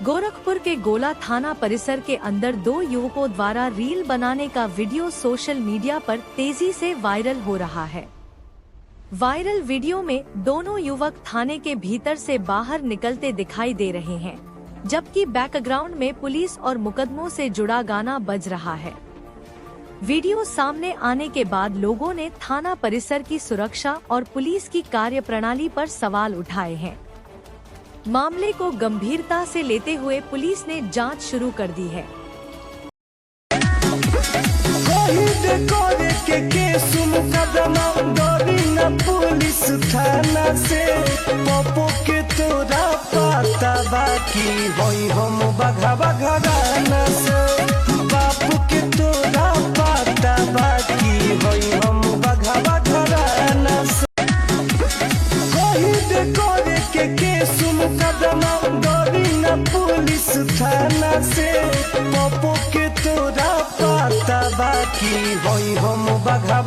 गोरखपुर के गोला थाना परिसर के अंदर 2 युवकों द्वारा रील बनाने का वीडियो सोशल मीडिया पर तेजी से वायरल हो रहा है। वायरल वीडियो में दोनों युवक थाने के भीतर से बाहर निकलते दिखाई दे रहे हैं, जबकि बैकग्राउंड में पुलिस और मुकदमों से जुड़ा गाना बज रहा है। वीडियो सामने आने के बाद लोगों ने थाना परिसर की सुरक्षा और पुलिस की कार्यप्रणाली पर सवाल उठाए हैं। मामले को गंभीरता से लेते हुए पुलिस ने जांच शुरू कर दी है। पुलिस थाना से पप्पू के तोरा पाता बाकी होई हम बघा घराना से बापू के तोरा पाता बाकी होई हम बघा घराना से पुलिस थाना से पप्पू के तोरा पाता बाकी होई हम बघा